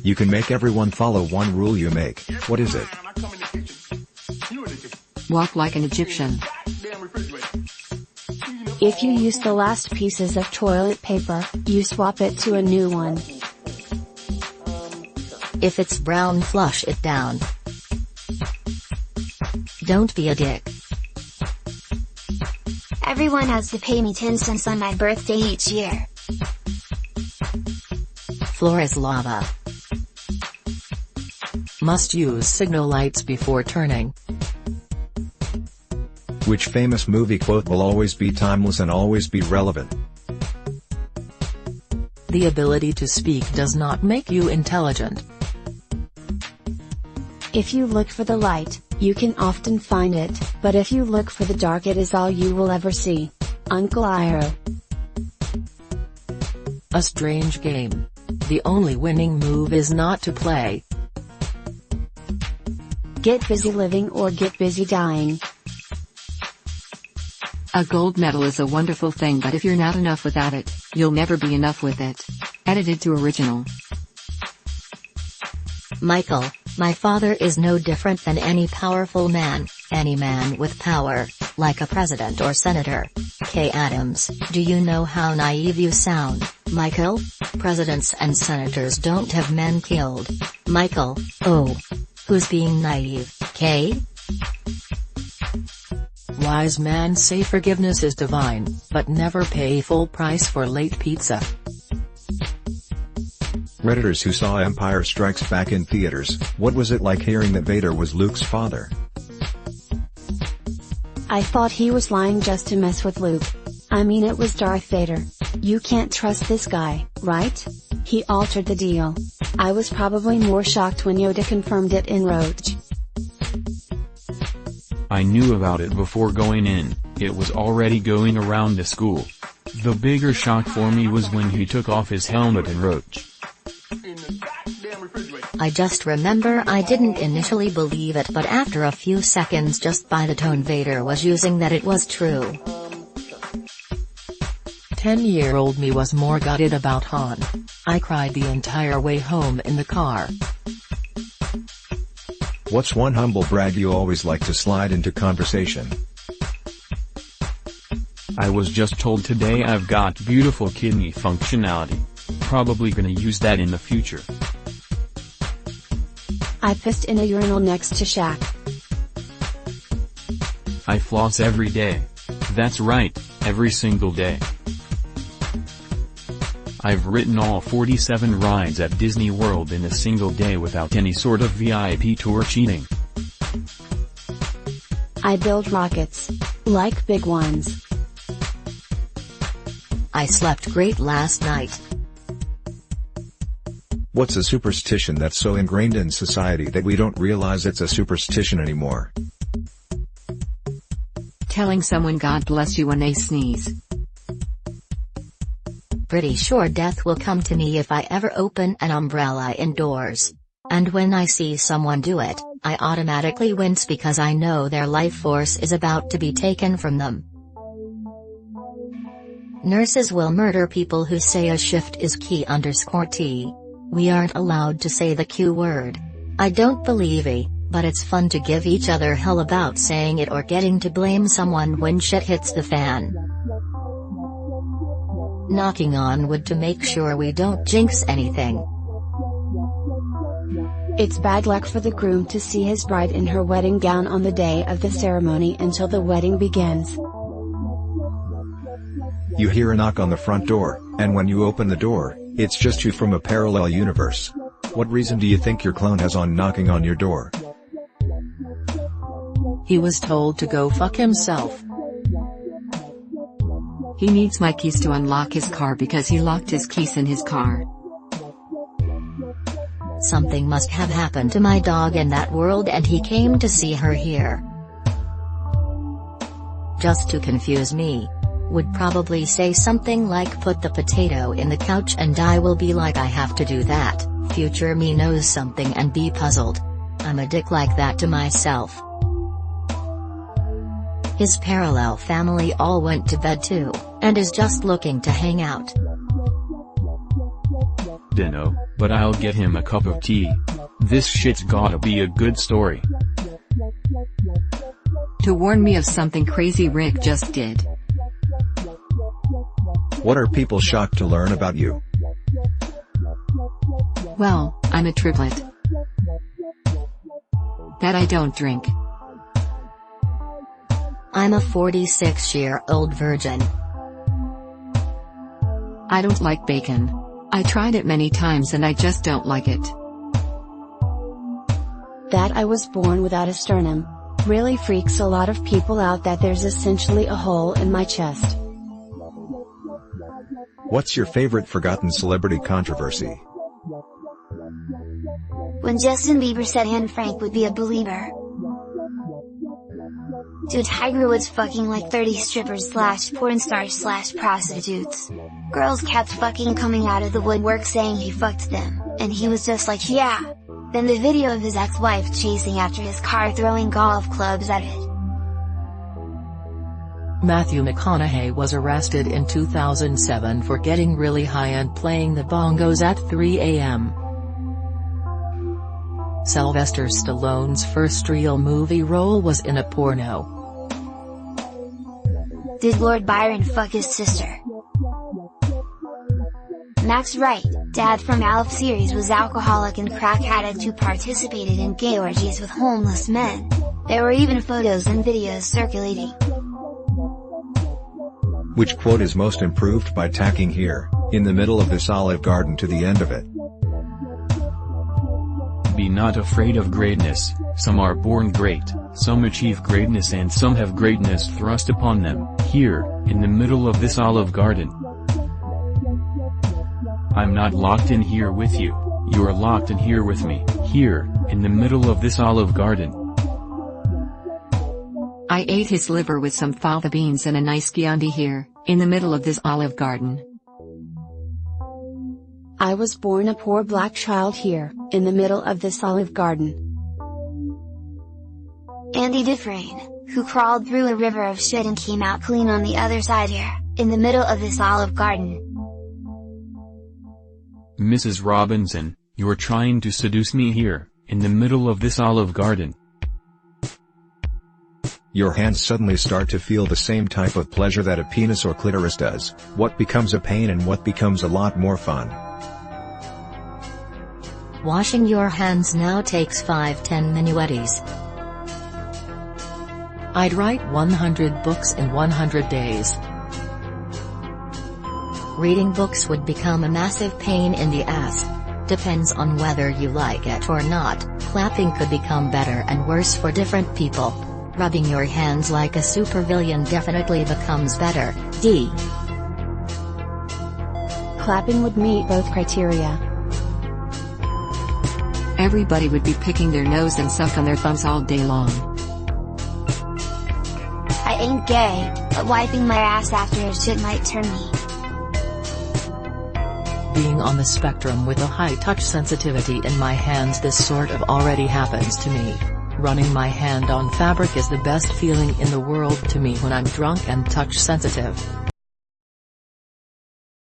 You can make everyone follow one rule you make. What is it? Walk like an Egyptian. If you use the last pieces of toilet paper, you swap it to a new one. If it's brown, flush it down. Don't be a dick. Everyone has to pay me 10 cents on my birthday each year. Floor is lava. Must use signal lights before turning. Which famous movie quote will always be timeless and always be relevant? The ability to speak does not make you intelligent. If you look for the light, you can often find it, but if you look for the dark, it is all you will ever see. Uncle Iro. A strange game. The only winning move is not to play. Get busy living or get busy dying. A gold medal is a wonderful thing, but if you're not enough without it, you'll never be enough with it. Edited to original. Michael, my father is no different than any powerful man, any man with power, like a president or senator. K. Adams, do you know how naive you sound, Michael? Presidents and senators don't have men killed. Michael, oh. Who's being naive, K? Wise man say forgiveness is divine, but never pay full price for late pizza. Redditors who saw Empire Strikes Back in theaters, what was it like hearing that Vader was Luke's father? I thought he was lying just to mess with Luke. I mean, it was Darth Vader. You can't trust this guy, right? He altered the deal. I was probably more shocked when Yoda confirmed it in Roach. I knew about it before going in, it was already going around the school. The bigger shock for me was when he took off his helmet in Roach. I just remember I didn't initially believe it, but after a few seconds, just by the tone Vader was using, that it was true. 10-year-old me was more gutted about Han. I cried the entire way home in the car. What's one humble brag you always like to slide into conversation? I was just told today I've got beautiful kidney functionality. Probably gonna use that in the future. I pissed in a urinal next to Shaq. I floss every day. That's right, every single day. I've written all 47 rides at Disney World in a single day without any sort of VIP tour cheating. I build rockets. Like big ones. I slept great last night. What's a superstition that's so ingrained in society that we don't realize it's a superstition anymore? Telling someone God bless you when they sneeze. Pretty sure death will come to me if I ever open an umbrella indoors. And when I see someone do it, I automatically wince because I know their life force is about to be taken from them. Nurses will murder people who say a shift is key_T. We aren't allowed to say the Q word. I don't believe it, but it's fun to give each other hell about saying it or getting to blame someone when shit hits the fan. Knocking on wood to make sure we don't jinx anything. It's bad luck for the groom to see his bride in her wedding gown on the day of the ceremony until the wedding begins. You hear a knock on the front door, and when you open the door, it's just you from a parallel universe. What reason do you think your clone has on knocking on your door? He was told to go fuck himself. He needs my keys to unlock his car because he locked his keys in his car. Something must have happened to my dog in that world and he came to see her here. Just to confuse me. Would probably say something like put the potato in the couch and I will be like I have to do that. Future me knows something and be puzzled. I'm a dick like that to myself. His parallel family all went to bed too, and is just looking to hang out. Dunno, but I'll get him a cup of tea. This shit's gotta be a good story. To warn me of something crazy Rick just did. What are people shocked to learn about you? Well, I'm a triplet. That I don't drink. I'm a 46-year-old virgin. I don't like bacon. I tried it many times and I just don't like it. That I was born without a sternum. Really freaks a lot of people out that there's essentially a hole in my chest. What's your favorite forgotten celebrity controversy? When Justin Bieber said Anne Frank would be a believer. Dude, Tiger Woods fucking like 30 strippers / porn stars / prostitutes. Girls kept fucking coming out of the woodwork saying he fucked them, and he was just like, yeah. Then the video of his ex-wife chasing after his car throwing golf clubs at it. Matthew McConaughey was arrested in 2007 for getting really high and playing the bongos at 3 a.m. Sylvester Stallone's first real movie role was in a porno. Did Lord Byron fuck his sister? Max Wright, dad from Alf series, was alcoholic and crack addict who participated in gay orgies with homeless men. There were even photos and videos circulating. Which quote is most improved by tacking here, in the middle of this Olive Garden to the end of it? Be not afraid of greatness. Some are born great, some achieve greatness, and some have greatness thrust upon them. Here, in the middle of this Olive Garden. I'm not locked in here with you, you're locked in here with me, here, in the middle of this Olive Garden. I ate his liver with some fava beans and a nice chianti here, in the middle of this Olive Garden. I was born a poor black child here, in the middle of this Olive Garden. Andy Dufresne, who crawled through a river of shit and came out clean on the other side here, in the middle of this Olive Garden. Mrs. Robinson, you're trying to seduce me here, in the middle of this Olive Garden. Your hands suddenly start to feel the same type of pleasure that a penis or clitoris does. What becomes a pain and what becomes a lot more fun? Washing your hands now takes 5-10 minuettes. I'd write 100 books in 100 days. Reading books would become a massive pain in the ass. Depends on whether you like it or not. Clapping could become better and worse for different people. Rubbing your hands like a supervillain definitely becomes better. D. Clapping would meet both criteria. Everybody would be picking their nose and suck on their thumbs all day long. I ain't gay, but wiping my ass after a shit might turn me. Being on the spectrum with a high touch sensitivity in my hands, this sort of already happens to me. Running my hand on fabric is the best feeling in the world to me when I'm drunk and touch sensitive.